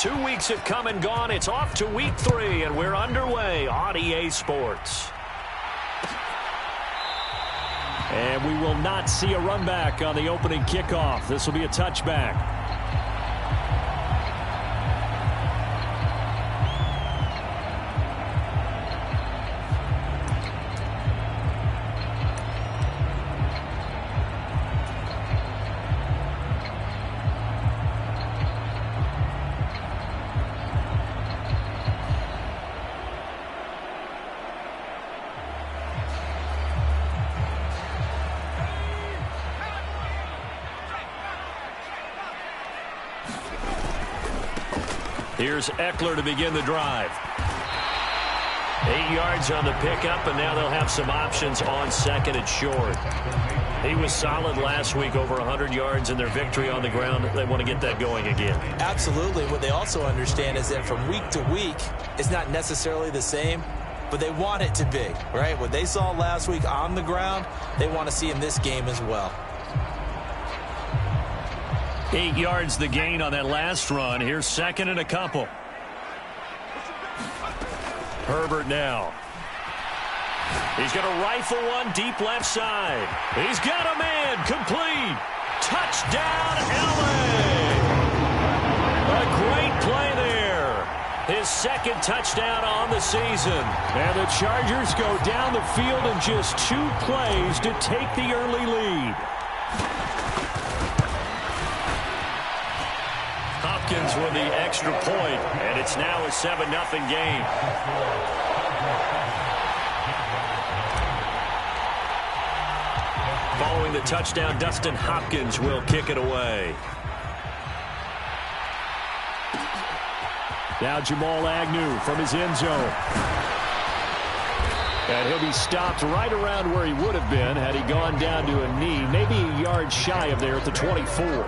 2 weeks have come and gone. It's off to week 3, and we're underway on EA Sports. And we will not see a run back on the opening kickoff. This will be a touchback. Here's Eckler to begin the drive. 8 yards on the pickup, and now they'll have some options on second and short. He was solid last week, over 100 yards in their victory on the ground. They want to get that going again. Absolutely. What they also understand is that from week to week, it's not necessarily the same, but they want it to be, right? What they saw last week on the ground, they want to see in this game as well. 8 yards the gain on that last run. Here's second and a couple. Herbert now. He's going to rifle one deep left side. He's got a man. Complete. Touchdown, LA. A great play there. His second touchdown on the season. And the Chargers go down the field in just 2 plays to take the early lead. Hopkins with the extra point, and it's now a 7-0 game. Following the touchdown, Dustin Hopkins will kick it away. Now Jamal Agnew from his end zone. And he'll be stopped right around where he would have been had he gone down to a knee, maybe a yard shy of there at the 24.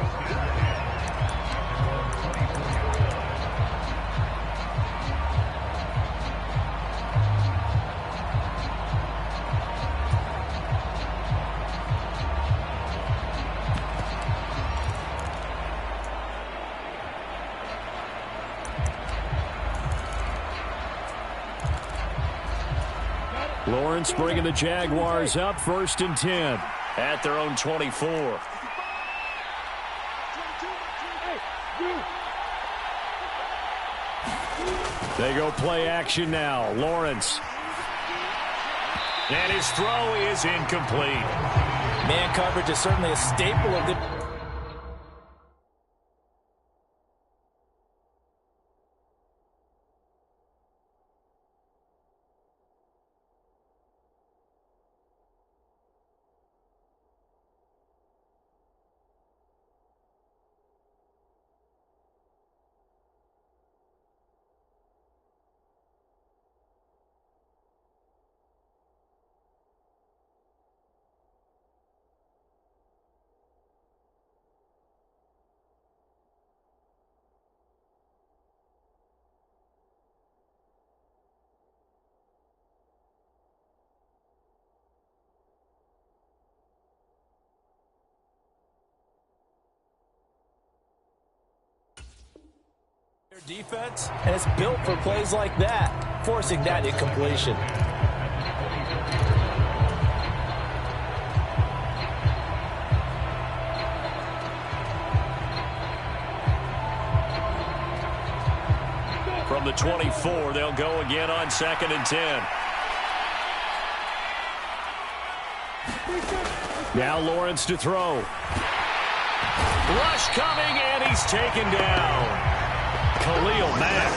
Lawrence bringing the Jaguars up, 1st and 10. At their own 24. They go play action now. Lawrence. And his throw is incomplete. Man coverage is certainly a staple of the... defense, and it's built for plays like that, forcing that incompletion. From the 24, they'll go again on 2nd and 10. Now Lawrence to throw. Rush coming, and he's taken down. Khalil Mack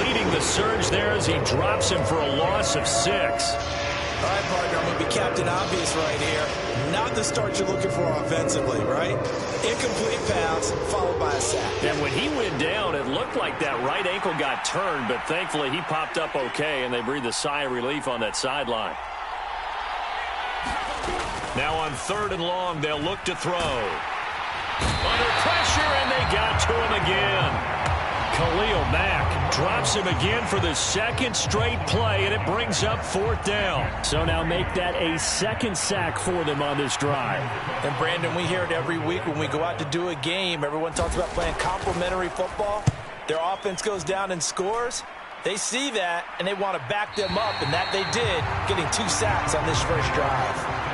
leading the surge there as he drops him for a loss of 6. All right, partner, I'm going to be Captain Obvious right here. Not the start you're looking for offensively, right? Incomplete pass followed by a sack. And when he went down, it looked like that right ankle got turned, but thankfully he popped up okay, and they breathed a sigh of relief on that sideline. Now on 3rd and long, they'll look to throw. Under pressure, and they got to him again. Khalil Mack drops him again for the 2nd straight play, and it brings up 4th down. So now make that a 2nd sack for them on this drive. And, Brandon, we hear it every week when we go out to do a game. Everyone talks about playing complementary football. their offense goes down and scores, they see that, and they want to back them up, and that they did, getting 2 sacks on this first drive.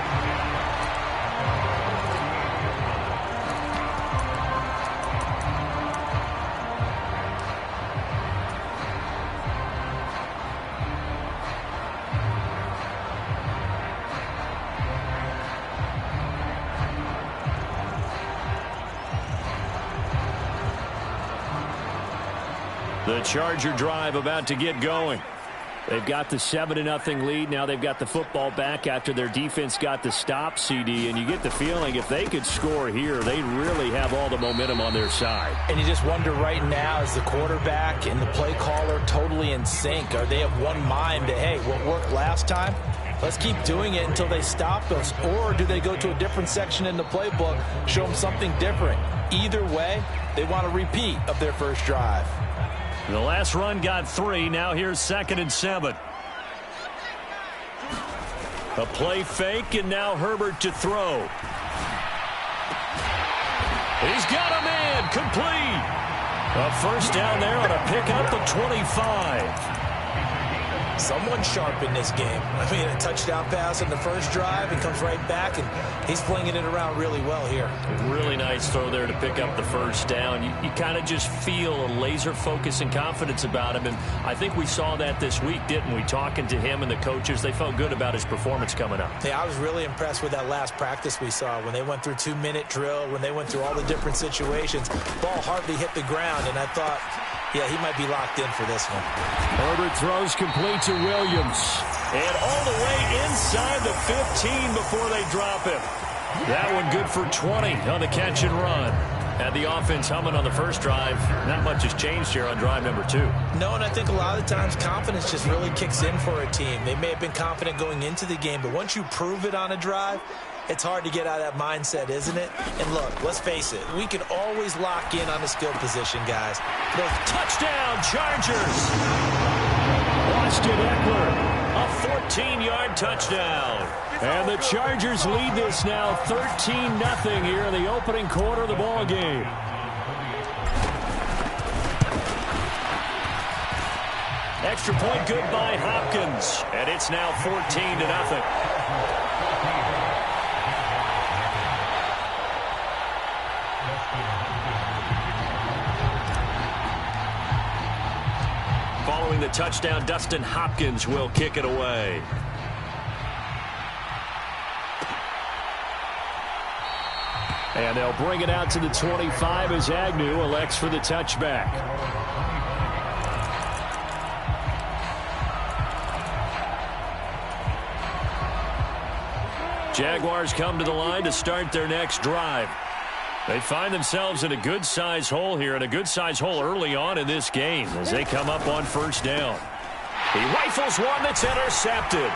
The Charger drive about to get going. They've got the 7-0 lead. Now they've got the football back after their defense got the stop, CD. And you get the feeling if they could score here, they really have all the momentum on their side. And you just wonder right now, is the quarterback and the play caller totally in sync? Are they of one mind that, hey, what worked last time, let's keep doing it until they stop us? Or do they go to a different section in the playbook, show them something different? Either way, they want a repeat of their first drive. The last run got 3. Now here's 2nd and 7. A play fake, and now Herbert to throw. He's got a man, complete. A first down there on a pickup of 25. Someone sharp in this game. I mean, a touchdown pass on the first drive and comes right back, and he's flinging it around really well here. Really nice throw there to pick up the first down. You kind of just feel a laser focus and confidence about him, and I think we saw that this week, didn't we? Talking to him and the coaches, they felt good about his performance coming up. Yeah, I was really impressed with that last practice we saw when they went through 2-minute drill, when they went through all the different situations. Ball hardly hit the ground, and I thought, yeah, he might be locked in for this one. Herbert throws complete to Williams. And all the way inside the 15 before they drop him. That one good for 20 on the catch and run. Had the offense humming on the first drive. Not much has changed here on drive number 2. No, and I think a lot of the times confidence just really kicks in for a team. They may have been confident going into the game, but once you prove it on a drive, it's hard to get out of that mindset, isn't it? And look, let's face it, we can always lock in on the skill position, guys. Touchdown, Chargers! Austin Eckler, a 14-yard touchdown. And the Chargers lead this now 13-0 here in the opening quarter of the ball game. Extra point good by Hopkins, and it's now 14-0. Following the touchdown, Dustin Hopkins will kick it away. And they'll bring it out to the 25 as Agnew elects for the touchback. Jaguars come to the line to start their next drive. They find themselves in a good-size hole here, and a good-size hole early on in this game as they come up on first down. He rifles one that's intercepted.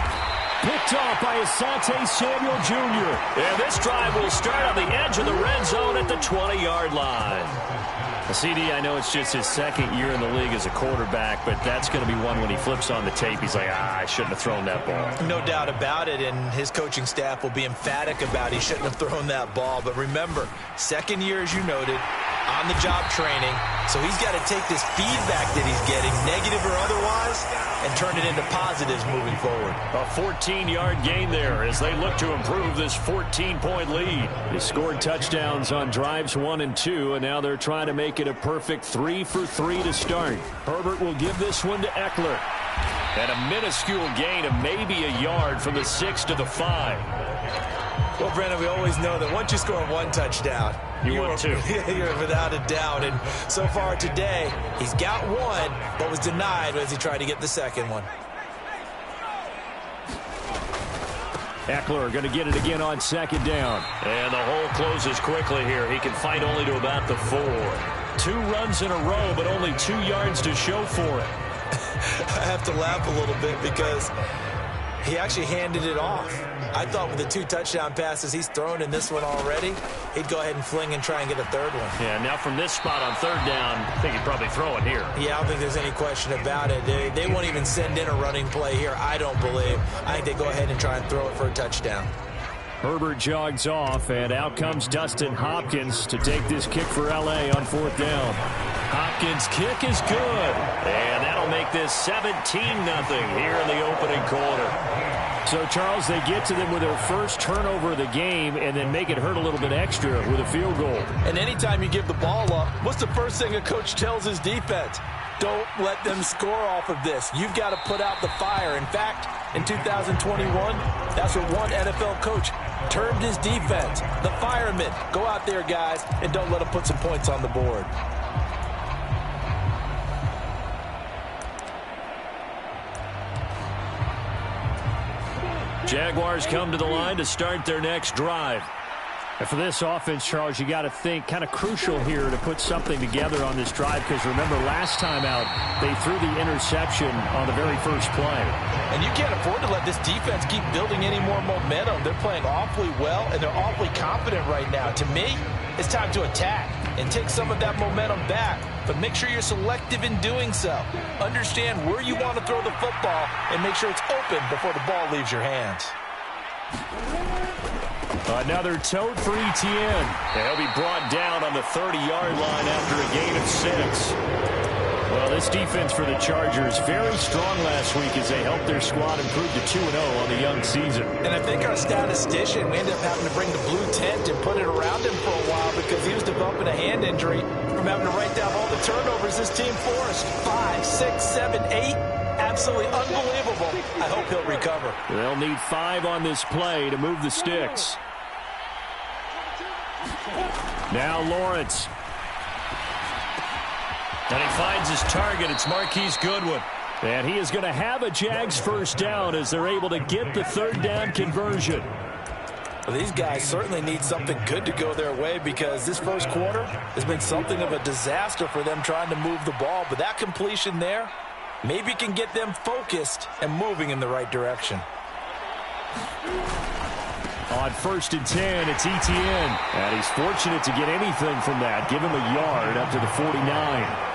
Picked off by Asante Samuel Jr. And this drive will start on the edge of the red zone at the 20-yard line. CD, I know it's just his second year in the league as a quarterback, but that's going to be one when he flips on the tape. He's like, I shouldn't have thrown that ball. No doubt about it, and his coaching staff will be emphatic about he shouldn't have thrown that ball. But remember, second year, as you noted, on-the-job training, so he's got to take this feedback that he's getting, negative or otherwise, and turn it into positives moving forward. A 14-yard gain there as they look to improve this 14-point lead. They scored touchdowns on drives 1 and 2, and now they're trying to make it a perfect 3 for 3 to start. Herbert will give this one to Eckler. And a minuscule gain of maybe a yard from the 6 to the 5. Well, Brandon, we always know that once you score one touchdown, you want two. You're without a doubt. And so far today, he's got one, but was denied as he tried to get the second one. Eckler going to get it again on second down. And the hole closes quickly here. He can fight only to about the 4. 2 runs in a row, but only 2 yards to show for it. I have to laugh a little bit because he actually handed it off. I thought with the 2 touchdown passes he's thrown in this one already, he'd go ahead and fling and try and get a third one. Yeah, now from this spot on third down, I think he'd probably throw it here. Yeah, I don't think there's any question about it. They won't even send in a running play here, I don't believe. I think they go ahead and try and throw it for a touchdown. Herbert jogs off, and out comes Dustin Hopkins to take this kick for L.A. on fourth down. Hopkins' kick is good. And that'll make this 17-0 here in the opening quarter. So, Charles, they get to them with their first turnover of the game and then make it hurt a little bit extra with a field goal. And anytime you give the ball up, what's the first thing a coach tells his defense? Don't let them score off of this. You've got to put out the fire. In fact, in 2021, that's what one NFL coach termed his defense. The firemen. Go out there, guys, and don't let them put some points on the board. Jaguars come to the line to start their next drive. And for this offense, Charles, you got to think kind of crucial here to put something together on this drive, because remember last time out they threw the interception on the very first play. And you can't afford to let this defense keep building any more momentum. They're playing awfully well, and they're awfully confident right now. To me, it's time to attack and take some of that momentum back, but make sure you're selective in doing so. Understand where you want to throw the football and make sure it's open before the ball leaves your hands. Another tote for Etienne. He'll be brought down on the 30-yard line after a gain of 6. Well, this defense for the Chargers very strong last week as they helped their squad improve to 2-0 on the young season. And I think our statistician, we ended up having to bring the blue tent and put it around him for a while because he was developing a hand injury from having to write down all the turnovers this team forced. 5, 6, 7, 8. Absolutely unbelievable. I hope he'll recover. They'll need 5 on this play to move the sticks. Now Lawrence. And he finds his target. It's Marquise Goodwin. And he is going to have a Jags first down as they're able to get the third down conversion. Well, these guys certainly need something good to go their way because this first quarter has been something of a disaster for them trying to move the ball. But that completion there maybe can get them focused and moving in the right direction. On 1st and 10, it's Etienne. And he's fortunate to get anything from that. Give him a yard up to the 49.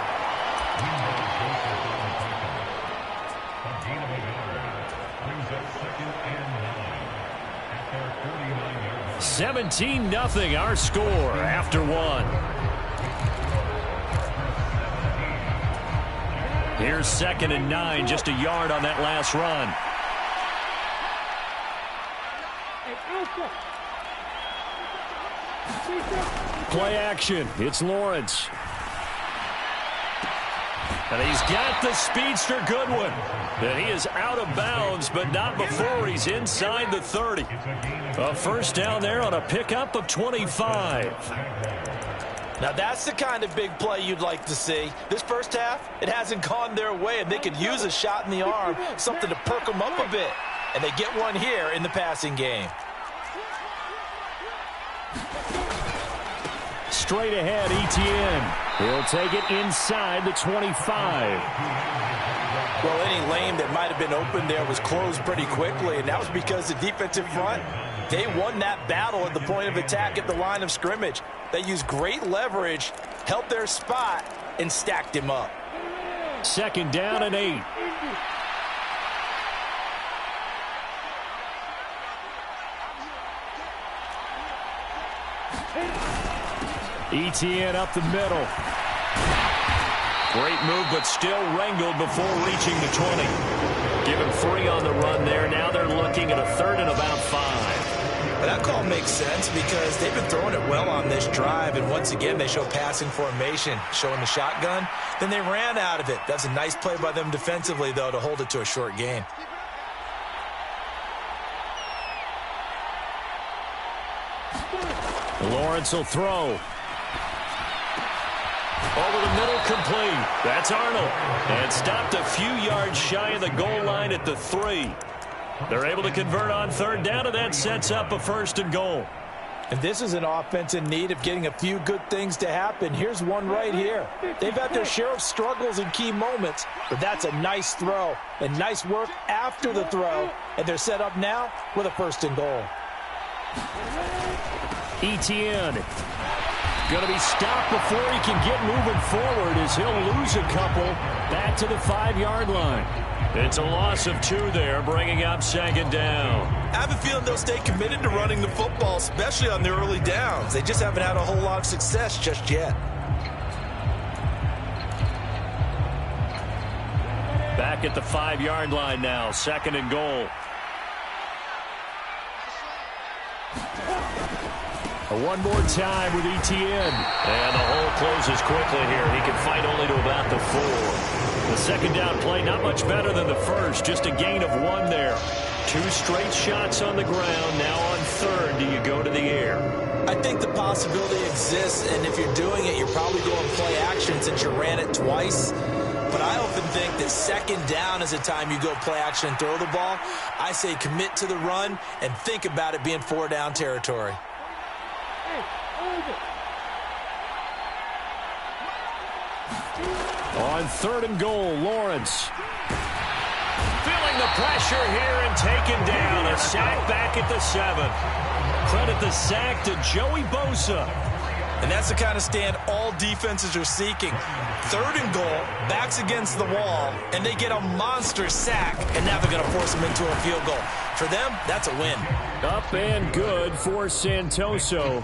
17-0 our score after 1. Here's 2nd and 9, just a yard on that last run. Play action. It's Lawrence. And he's got the speedster Goodwin. And he is out of bounds, but not before he's inside the 30. A first down there on a pickup of 25. Now that's the kind of big play you'd like to see. This first half, it hasn't gone their way, and they could use a shot in the arm, something to perk them up a bit. And they get one here in the passing game. Straight ahead, Etienne. He'll take it inside the 25. Well, any lane that might have been open there was closed pretty quickly, and that was because the defensive front, they won that battle at the point of attack at the line of scrimmage. They used great leverage, held their spot, and stacked him up. 2nd down and 8. Etienne up the middle. Great move, but still wrangled before reaching the 20. Give him 3 on the run there. Now they're looking at a 3rd and about 5. But that call makes sense because they've been throwing it well on this drive, and once again they show passing formation, showing the shotgun. Then they ran out of it. That's a nice play by them defensively, though, to hold it to a short gain. Lawrence will throw. Over the middle, complete. That's Arnold. And stopped a few yards shy of the goal line at the 3. They're able to convert on 3rd down, and that sets up a 1st and goal. And this is an offense in need of getting a few good things to happen. Here's one right here. They've had their share of struggles in key moments, but that's a nice throw and nice work after the throw. And they're set up now with a 1st and goal. Etienne going to be stopped before he can get moving forward as he'll lose a couple back to the 5-yard line. It's a loss of 2 there, bringing up 2nd down. I have a feeling they'll stay committed to running the football, especially on their early downs. They just haven't had a whole lot of success just yet. Back at the 5-yard line now, 2nd and goal. One more time with Etienne. And the hole closes quickly here. He can fight only to about the 4. The 2nd down play, not much better than the first. Just a gain of 1 there. 2 straight shots on the ground. Now on 3rd, do you go to the air? I think the possibility exists, and if you're doing it, you're probably going play action since you ran it twice. But I often think that 2nd down is the time you go play action and throw the ball. I say commit to the run and think about it being 4-down territory. On 3rd and goal, Lawrence. Feeling the pressure here and taken down. A sack back at the 7. Credit the sack to Joey Bosa. And that's the kind of stand all defenses are seeking. 3rd and goal, backs against the wall, and they get a monster sack, and now they're going to force them into a field goal. For them, that's a win. Up and good for Santoso.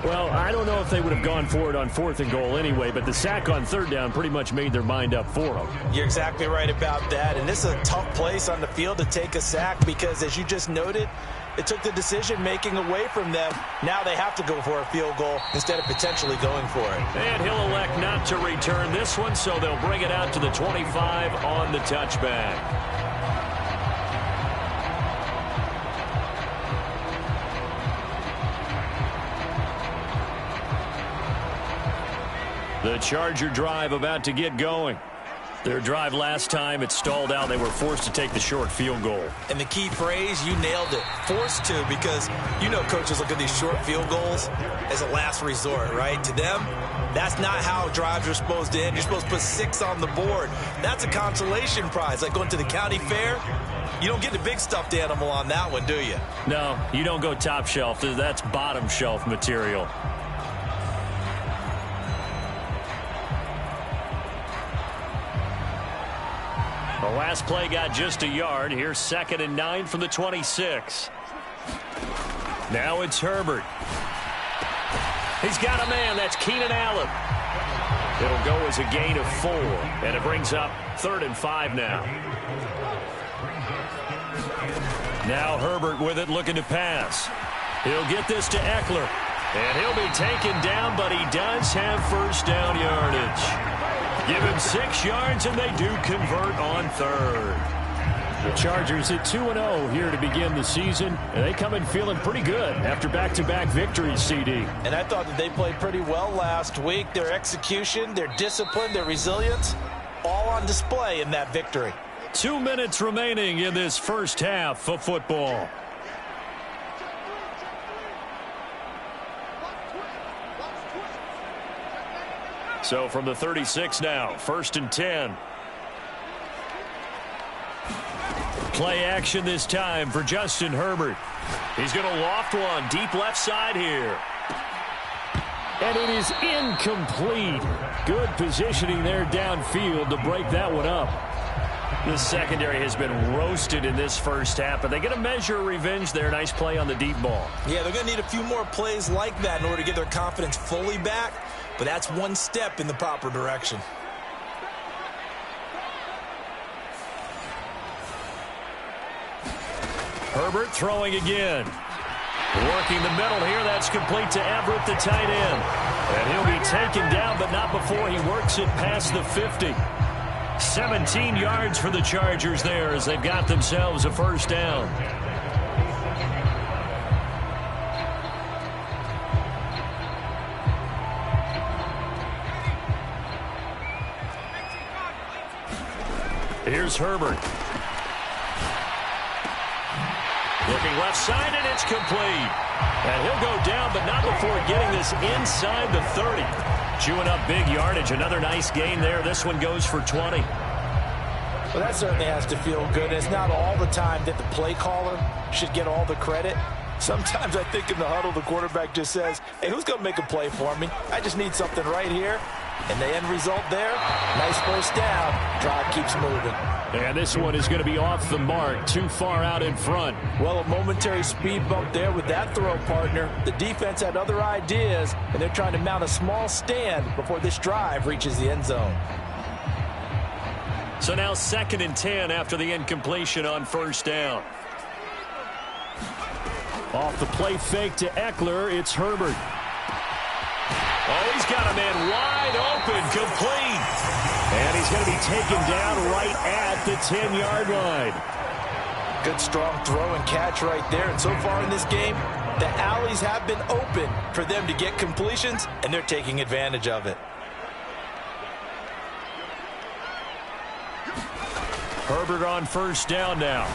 Well, I don't know if they would have gone for it on 4th and goal anyway, but the sack on 3rd down pretty much made their mind up for them. You're exactly right about that, and this is a tough place on the field to take a sack because, as you just noted, it took the decision-making away from them. Now they have to go for a field goal instead of potentially going for it. And he'll elect not to return this one, so they'll bring it out to the 25 on the touchback. The Charger drive about to get going. Their drive last time, it stalled out. They were forced to take the short field goal. And the key phrase, you nailed it, forced to, because you know coaches look at these short field goals as a last resort, right? To them, that's not how drives are supposed to end. You're supposed to put 6 on the board. That's a consolation prize, like going to the county fair. You don't get the big stuffed animal on that one, do you? No, you don't go top shelf. That's bottom shelf material. The last play got just a yard. Here's 2nd and 9 from the 26. Now it's Herbert. He's got a man. That's Keenan Allen. It'll go as a gain of 4, and it brings up 3rd and 5 now. Now Herbert with it, looking to pass. He'll get this to Eckler, and he'll be taken down, but he does have 1st down yardage. Give him 6 yards, and they do convert on 3rd. The Chargers at 2-0 here to begin the season, and they come in feeling pretty good after back-to-back victories, CD. And I thought that they played pretty well last week. Their execution, their discipline, their resilience, all on display in that victory. 2 minutes remaining in this first half of football. So from the 36 now, 1st and 10. Play action this time for Justin Herbert. He's going to loft one deep left side here. And it is incomplete. Good positioning there downfield to break that one up. The secondary has been roasted in this first half, but they get a measure of revenge there. Nice play on the deep ball. Yeah, they're going to need a few more plays like that in order to get their confidence fully back, but that's one step in the proper direction. Herbert throwing again. Working the middle here. That's complete to Everett, the tight end. And he'll be taken down, but not before he works it past the 50. 17 yards for the Chargers there as they've got themselves a 1st down. Here's Herbert. Looking left side, and it's complete. And he'll go down, but not before getting this inside the 30. Chewing up big yardage. Another nice gain there. This one goes for 20. Well, that certainly has to feel good. It's not all the time that the play caller should get all the credit. Sometimes I think in the huddle, the quarterback just says, hey, who's going to make a play for me? I just need something right here. And the end result there, nice 1st down. Drive keeps moving. And this one is going to be off the mark, too far out in front. Well, a momentary speed bump there with that throw, partner. The defense had other ideas, and they're trying to mount a small stand before this drive reaches the end zone. So now 2nd and 10 after the incompletion on 1st down. Off the play fake to Eckler, it's Herbert. Oh, he's got a man wide open, complete. And he's going to be taken down right at the 10-yard line. Good strong throw and catch right there. And so far in this game, the alleys have been open for them to get completions, and they're taking advantage of it. Herbert on 1st down now.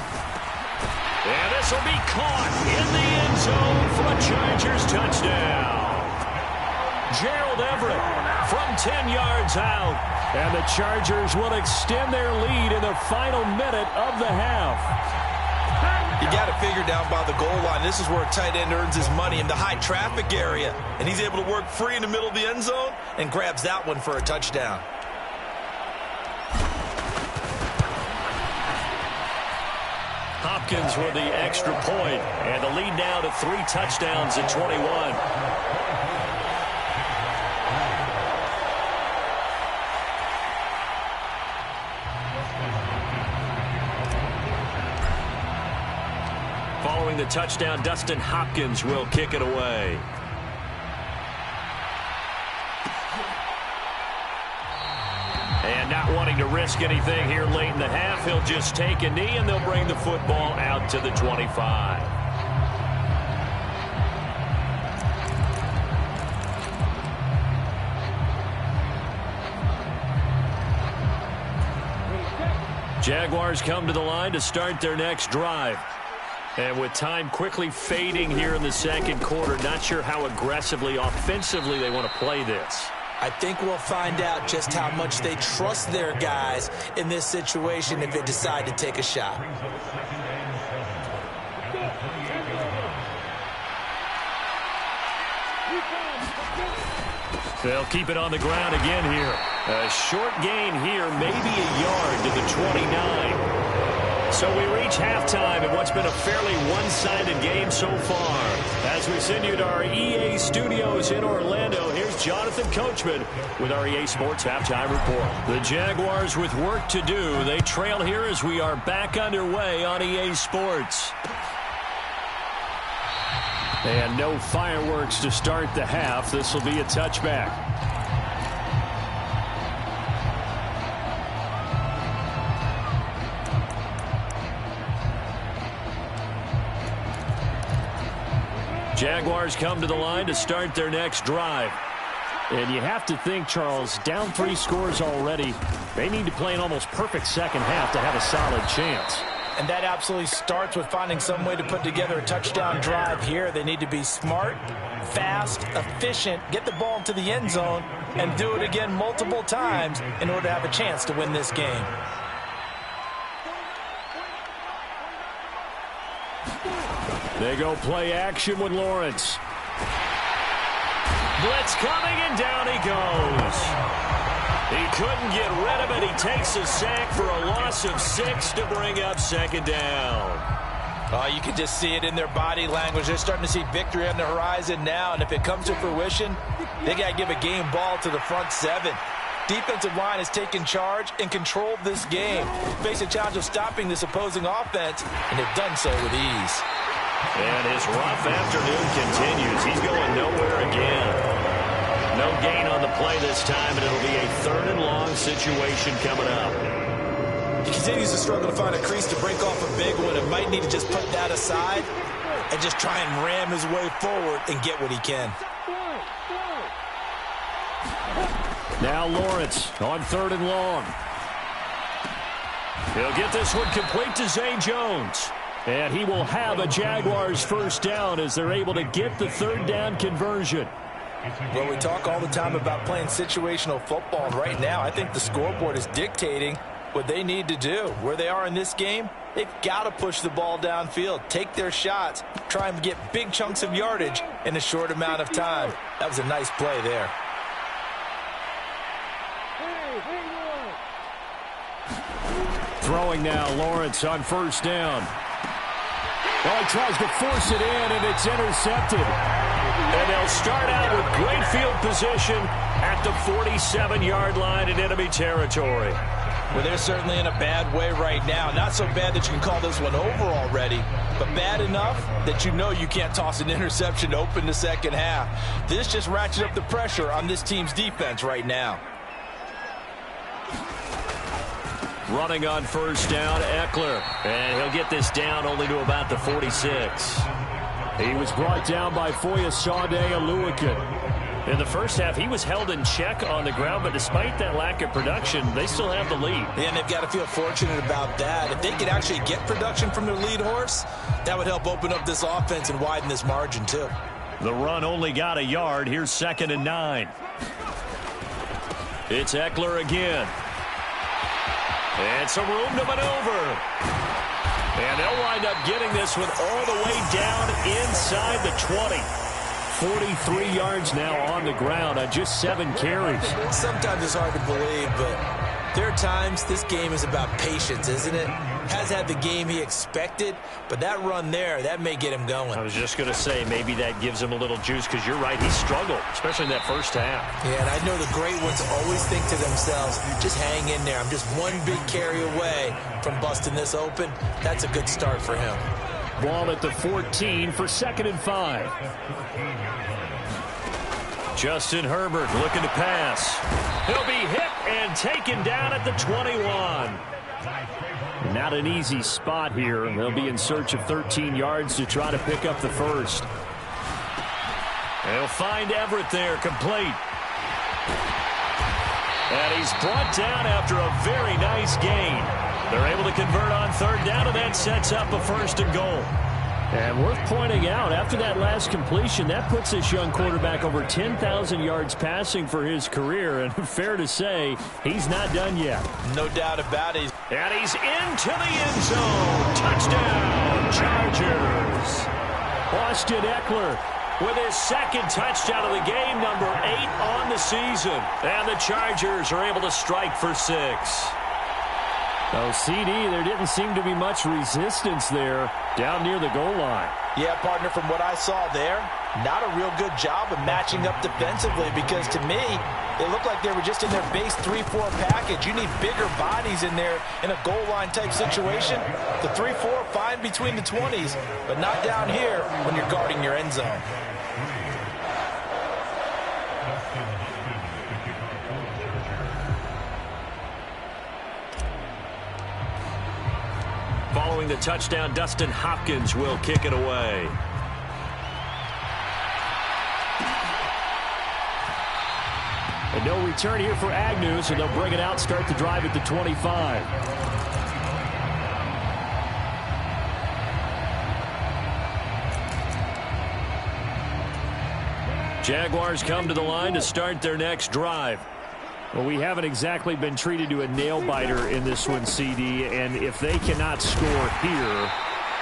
And this will be caught in the end zone for a Chargers touchdown. Gerald Everett from 10 yards out. And the Chargers will extend their lead in the final minute of the half. You got to figure down by the goal line. This is where a tight end earns his money, in the high traffic area. And he's able to work free in the middle of the end zone and grabs that one for a touchdown. Hopkins with the extra point, and the lead now to 3 touchdowns at 21. Following the touchdown, Dustin Hopkins will kick it away. And not wanting to risk anything here late in the half, he'll just take a knee, and they'll bring the football out to the 25. Jaguars come to the line to start their next drive. And with time quickly fading here in the 2nd quarter, not sure how aggressively, offensively they want to play this. I think we'll find out just how much they trust their guys in this situation if they decide to take a shot. They'll keep it on the ground again here. A short gain here, maybe a yard to the 29. So we reach halftime in what's been a fairly one-sided game so far. As we send you to our EA studios in Orlando, here's Jonathan Coachman with our EA Sports Halftime Report. The Jaguars with work to do. They trail here as we are back underway on EA Sports. And no fireworks to start the half. This will be a touchback. Jaguars come to the line to start their next drive. And you have to think, Charles, down 3 scores already. They need to play an almost perfect second half to have a solid chance. And that absolutely starts with finding some way to put together a touchdown drive here. They need to be smart, fast, efficient, get the ball into the end zone, and do it again multiple times in order to have a chance to win this game. They go play action with Lawrence. Blitz coming, and down he goes. He couldn't get rid of it. He takes a sack for a loss of 6 to bring up 2nd down. You can just see it in their body language. They're starting to see victory on the horizon now, and if it comes to fruition, they got to give a game ball to the front 7. Defensive line has taken charge and controlled this game. Face a challenge of stopping this opposing offense, and they've done so with ease. And his rough afternoon continues. He's going nowhere again. No gain on the play this time, and it'll be a 3rd and long situation coming up. He continues to struggle to find a crease to break off a big one, and might need to just put that aside and just try and ram his way forward and get what he can. Now Lawrence on 3rd and long. He'll get this one complete to Zay Jones. And he will have a Jaguars 1st down as they're able to get the 3rd down conversion. Well, we talk all the time about playing situational football, and right now I think the scoreboard is dictating what they need to do. Where they are in this game, they've got to push the ball downfield, take their shots, try and get big chunks of yardage in a short amount of time. That was a nice play there. Throwing now, Lawrence on 1st down. Well, he tries to force it in, and it's intercepted. And they'll start out with great field position at the 47-yard line in enemy territory. Well, they're certainly in a bad way right now. Not so bad that you can call this one over already, but bad enough that you know you can't toss an interception to open the second half. This just ratchets up the pressure on this team's defense right now. Running on first down, Eckler. And he'll get this down only to about the 46. He was brought down by Foyesade Oluokun. In the first half, he was held in check on the ground, but despite that lack of production, they still have the lead. Yeah, and they've got to feel fortunate about that. If they could actually get production from their lead horse, that would help open up this offense and widen this margin, too. The run only got a yard. Here's 2nd and 9. It's Eckler again. And some room to maneuver. And they'll wind up getting this one all the way down inside the 20. 43 yards now on the ground on just 7 carries. Sometimes it's hard to believe, but there are times this game is about patience, isn't it? Has had the game he expected, but that run there, that may get him going. I was just going to say, maybe that gives him a little juice, because you're right, he struggled, especially in that first half. Yeah, and I know the great ones always think to themselves, just hang in there. I'm just one big carry away from busting this open. That's a good start for him. Ball at the 14 for 2nd and 5. Justin Herbert looking to pass. He'll be hit and taken down at the 21. Not an easy spot here. They'll be in search of 13 yards to try to pick up the first. They'll find Everett there, complete. And he's brought down after a very nice gain. They're able to convert on 3rd down, and that sets up a 1st and goal. And worth pointing out, after that last completion, that puts this young quarterback over 10,000 yards passing for his career. And fair to say, he's not done yet. No doubt about it. And he's into the end zone. Touchdown, Chargers. Austin Eckler with his 2nd touchdown of the game, number 8 on the season. And the Chargers are able to strike for 6. Oh, CD, there didn't seem to be much resistance there down near the goal line. Yeah, partner, from what I saw there, not a real good job of matching up defensively, because to me, they looked like they were just in their base 3-4 package. You need bigger bodies in there in a goal line type situation. The 3-4, fine between the 20s, but not down here when you're guarding your end zone. Following the touchdown, Dustin Hopkins will kick it away. And no return here for Agnew, so they'll bring it out, start the drive at the 25. Jaguars come to the line to start their next drive. Well, we haven't exactly been treated to a nail-biter in this one, CD, and if they cannot score here,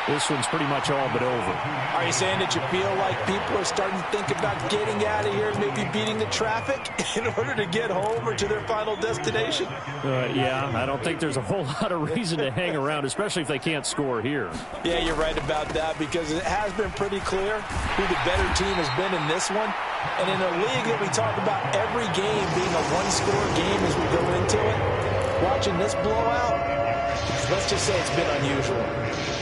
this one's pretty much all but over. Are you saying that you feel like people are starting to think about getting out of here and maybe beating the traffic in order to get home or to their final destination? Yeah, I don't think there's a whole lot of reason to hang around, especially if they can't score here. Yeah, you're right about that, because it has been pretty clear who the better team has been in this one. And in a league that we talk about every game being a one-score game as we go into it, watching this blowout, let's just say it's been unusual.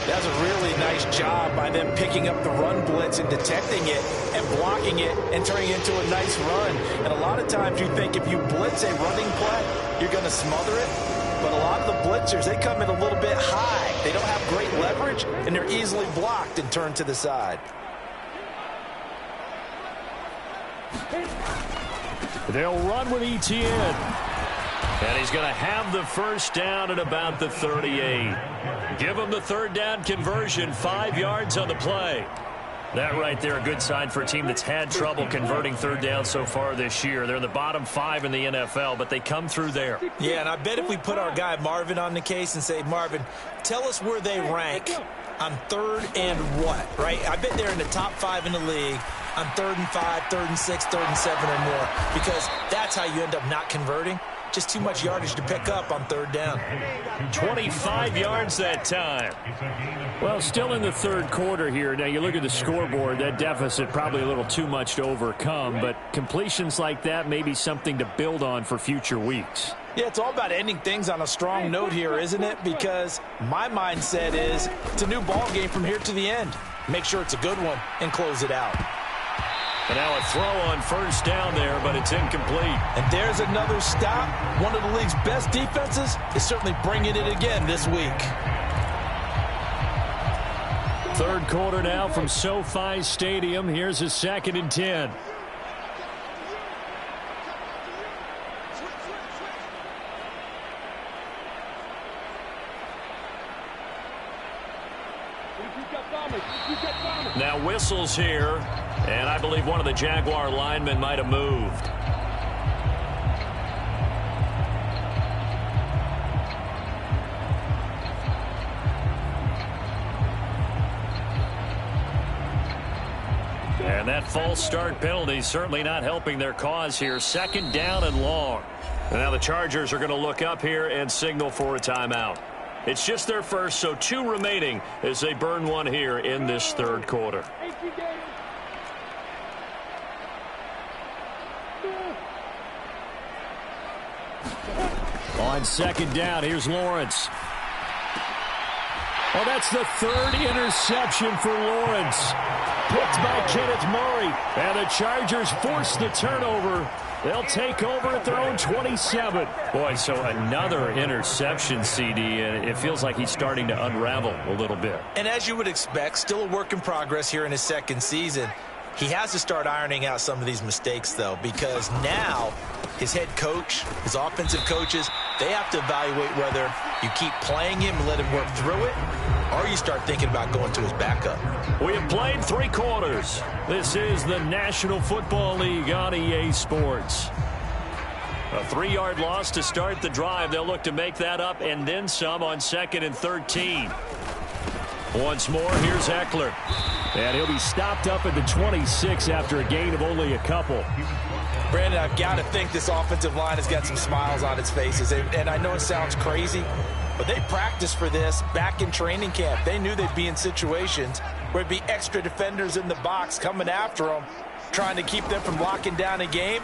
That's a really nice job by them picking up the run blitz and detecting it and blocking it and turning it into a nice run. And a lot of times you think if you blitz a running play, you're going to smother it. But a lot of the blitzers, they come in a little bit high. They don't have great leverage, and they're easily blocked and turned to the side. They'll run with Etienne. And he's going to have the first down at about the 38. Give him the 3rd down conversion, 5 yards on the play. That right there, a good sign for a team that's had trouble converting 3rd down so far this year. They're in the bottom 5 in the NFL, but they come through there. Yeah, and I bet if we put our guy Marvin on the case and say, Marvin, tell us where they rank on 3rd and what, right? I bet they're in the top 5 in the league on 3rd and 5, 3rd and 6, 3rd and 7 or more, because that's how you end up not converting. Just too much yardage to pick up on 3rd down. 25 yards that time. Well, still in the 3rd quarter here. Now, you look at the scoreboard, that deficit probably a little too much to overcome, but completions like that may be something to build on for future weeks. Yeah, it's all about ending things on a strong note here, isn't it? Because my mindset is it's a new ball game from here to the end. Make sure it's a good one and close it out. And now a throw on first down there, but it's incomplete. And there's another stop. One of the league's best defenses is certainly bringing it again this week. Third quarter now from SoFi Stadium. Here's a 2nd and 10. Now whistles here, and I believe one of the Jaguar linemen might have moved. And that false start penalty certainly not helping their cause here. 2nd down and long. And now the Chargers are going to look up here and signal for a timeout. It's just their first, so 2 remaining as they burn one here in this third quarter. On 2nd down, here's Lawrence. Oh, that's the 3rd interception for Lawrence. Picked by Kenneth Murray. And the Chargers force the turnover. They'll take over at their own 27. Boy, so another interception, CD, and it feels like he's starting to unravel a little bit. And as you would expect, still a work in progress here in his 2nd season. He has to start ironing out some of these mistakes, though, because now his head coach, his offensive coaches, they have to evaluate whether you keep playing him and let him work through it, or you start thinking about going to his backup. We have played 3 quarters. This is the National Football League on EA Sports. A 3-yard loss to start the drive. They'll look to make that up and then some on 2nd and 13. Once more, here's Eckler. And he'll be stopped up at the 26 after a gain of only a couple. Brandon, I've got to think this offensive line has got some smiles on its faces. And I know it sounds crazy, but they practiced for this back in training camp. They knew they'd be in situations where there'd be extra defenders in the box coming after them, trying to keep them from locking down a game.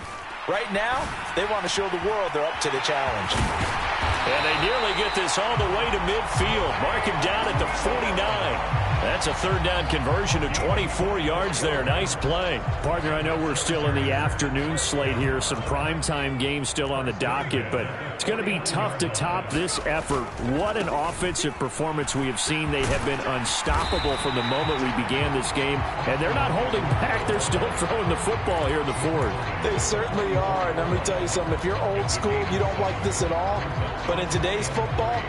Right now, they want to show the world they're up to the challenge. And they nearly get this all the way to midfield. Mark him down at the 49. That's a 3rd down conversion of 24 yards there. Nice play. Partner, I know we're still in the afternoon slate here. Some primetime games still on the docket, but it's going to be tough to top this effort. What an offensive performance we have seen. They have been unstoppable from the moment we began this game, and they're not holding back. They're still throwing the football here in the 4th. They certainly are, and let me tell you something. If you're old school, you don't like this at all, but in today's football,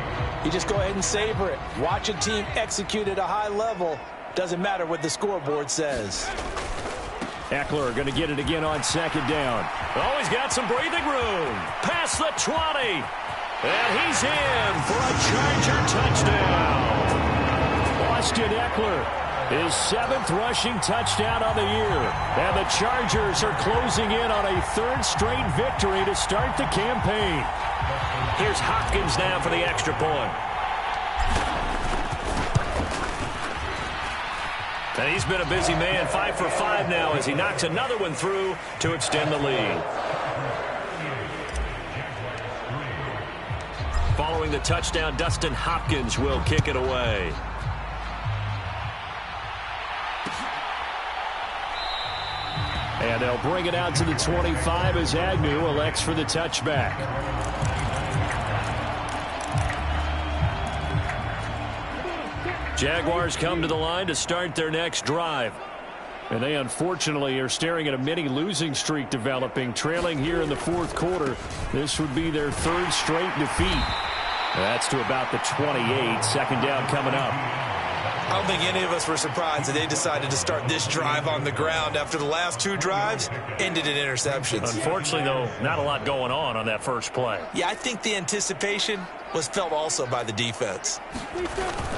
you just go ahead and savor it. Watch a team execute at a high level. Doesn't matter what the scoreboard says. Eckler going to get it again on 2nd down. Oh, he's got some breathing room. Past the 20. And he's in for a Charger touchdown. Austin Eckler, his 7th rushing touchdown on the year. And the Chargers are closing in on a 3rd straight victory to start the campaign. Here's Hopkins now for the extra point. And he's been a busy man, 5 for 5 now as he knocks another one through to extend the lead. Following the touchdown, Dustin Hopkins will kick it away. And they'll bring it out to the 25 as Agnew elects for the touchback. Jaguars come to the line to start their next drive. And they unfortunately are staring at a mini losing streak developing, trailing here in the 4th quarter. This would be their 3rd straight defeat. That's to about the 28. 2nd down coming up. I don't think any of us were surprised that they decided to start this drive on the ground after the last 2 drives ended in interceptions. Unfortunately, though, not a lot going on that first play. Yeah, I think the anticipation was felt also by the defense.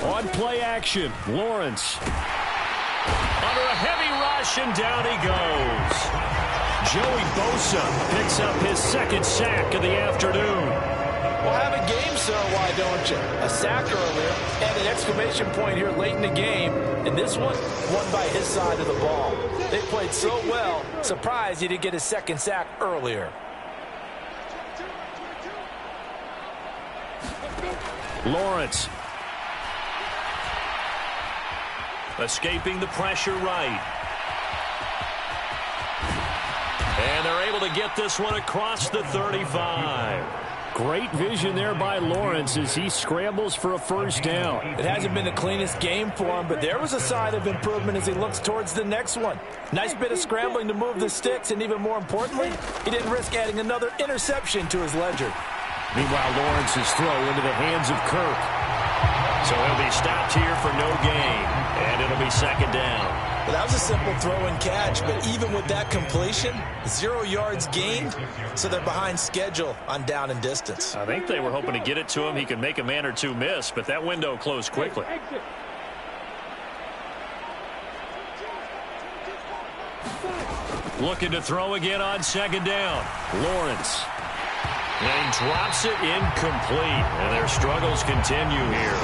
On play action, Lawrence. Under a heavy rush, and down he goes. Joey Bosa picks up his 2nd sack of the afternoon. Well, have a game, sir, why don't you? A sack earlier and an exclamation point here late in the game. And this one, won by his side of the ball. They played so well, surprised he didn't get his 2nd sack earlier. Lawrence. Escaping the pressure right. And they're able to get this one across the 35. Great vision there by Lawrence as he scrambles for a first down. It hasn't been the cleanest game for him, but there was a sign of improvement as he looks towards the next one. Nice bit of scrambling to move the sticks, and even more importantly, he didn't risk adding another interception to his ledger. Meanwhile, Lawrence's throw into the hands of Kirk. So he'll be stopped here for no gain, and it'll be second down. Well, that was a simple throw and catch, but even with that completion, 0 yards gained, so they're behind schedule on down and distance. I think they were hoping to get it to him. He could make a man or two miss, but that window closed quickly. Looking to throw again on second down. Lawrence. And he drops it incomplete, and their struggles continue here.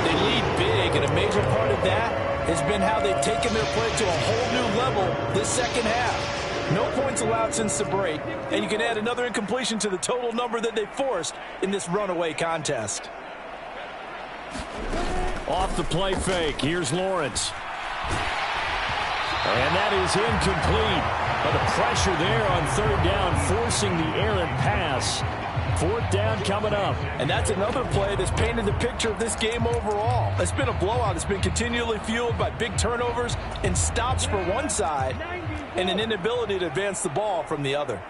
They lead big, and a major part of that has been how they've taken their play to a whole new level this second half. No points allowed since the break, and you can add another incompletion to the total number that they forced in this runaway contest. Off the play fake. Here's Lawrence. And that is incomplete. But the pressure there on third down, forcing the errant pass. Fourth down coming up. And that's another play that's painted the picture of this game overall. It's been a blowout. It's been continually fueled by big turnovers and stops for one side and an inability to advance the ball from the other.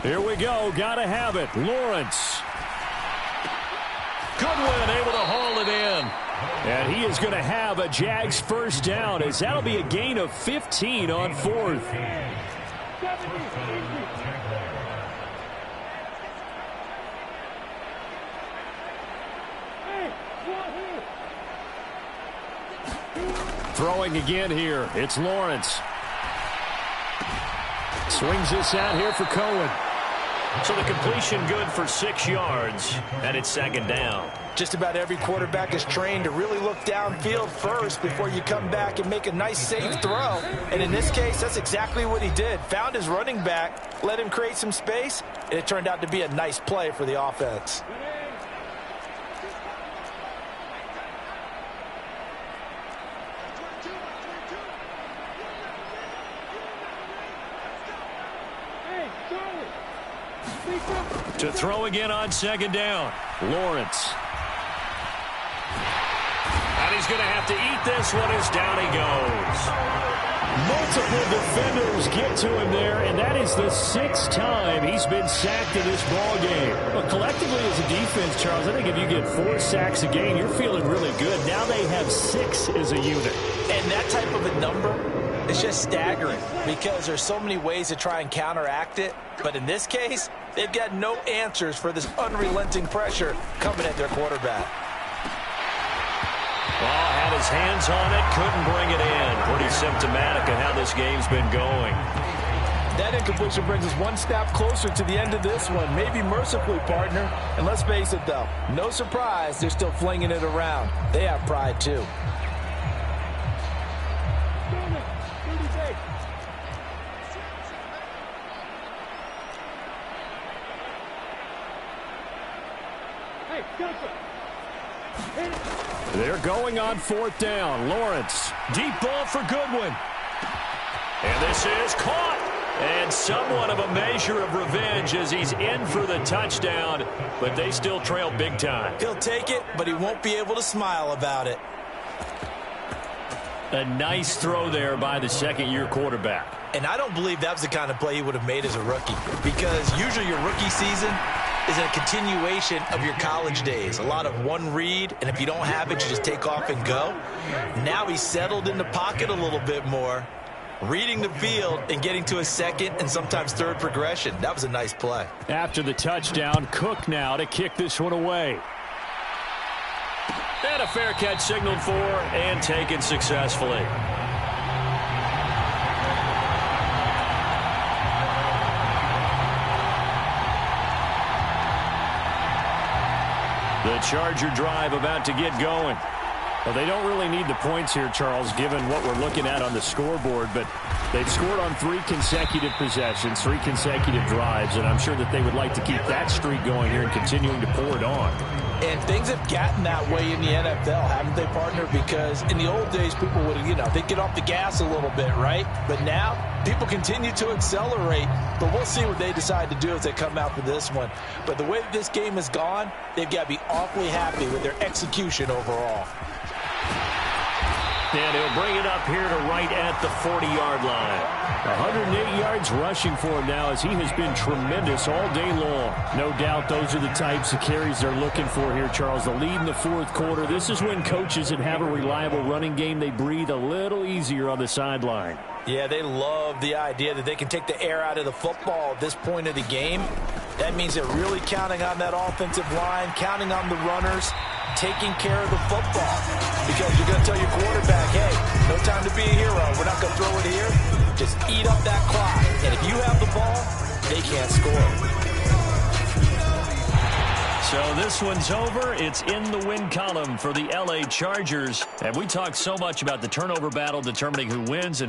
Here we go. Gotta have it. Lawrence. Goodwin able to haul it in. And he is going to have a Jags first down, as that'll be a gain of 15 on fourth. Throwing again here. It's Lawrence. Swings this out here for Cohen. So the completion good for 6 yards, and it's second down. Just about every quarterback is trained to really look downfield first before you come back and make a nice, safe throw. And in this case, that's exactly what he did. Found his running back, let him create some space, and it turned out to be a nice play for the offense. To throw again on second down. Lawrence. And he's going to have to eat this one as down he goes. Multiple defenders get to him there, and that is the 6th time he's been sacked in this ball game. But collectively as a defense, Charles, I think if you get 4 sacks a game, you're feeling really good. Now they have 6 as a unit. And that type of a number is just staggering because there's so many ways to try and counteract it. But in this case, they've got no answers for this unrelenting pressure coming at their quarterback. Well, had his hands on it, couldn't bring it in. Pretty symptomatic of how this game's been going. That incompletion brings us one step closer to the end of this one. Maybe mercifully, partner. And let's face it, though, no surprise, they're still flinging it around. They have pride, too. They're going on fourth down. Lawrence. Deep ball for Goodwin. And this is caught. And somewhat of a measure of revenge as he's in for the touchdown. But they still trail big time. He'll take it, but he won't be able to smile about it. A nice throw there by the second-year quarterback. And I don't believe that was the kind of play he would have made as a rookie. Because usually your rookie season is a continuation of your college days. A lot of one read, and if you don't have it, you just take off and go. Now he's settled in the pocket a little bit more, reading the field and getting to a second and sometimes third progression. That was a nice play. After the touchdown, Cook now to kick this one away. And a fair catch signaled for and taken successfully. The Charger drive about to get going. Well, they don't really need the points here, Charles, given what we're looking at on the scoreboard, but they've scored on 3 consecutive possessions, 3 consecutive drives, and I'm sure that they would like to keep that streak going here and continuing to pour it on. And things have gotten that way in the NFL, haven't they, partner? Because in the old days, people would, they'd get off the gas a little bit, right? But now, people continue to accelerate. But we'll see what they decide to do as they come out for this one. But the way that this game has gone, they've got to be awfully happy with their execution overall. And he'll bring it up here to right at the 40-yard line. 108 yards rushing for him now as he has been tremendous all day long. No doubt those are the types of carries they're looking for here, Charles. The lead in the fourth quarter. This is when coaches that have a reliable running game, they breathe a little easier on the sideline. Yeah, they love the idea that they can take the air out of the football at this point of the game. That means they're really counting on that offensive line, counting on the runners, taking care of the football. Because you're going to tell your quarterback, hey, no time to be a hero. We're not going to throw it here. Just eat up that clock. And if you have the ball, they can't score. So this one's over. It's in the win column for the LA Chargers. And we talked so much about the turnover battle determining who wins and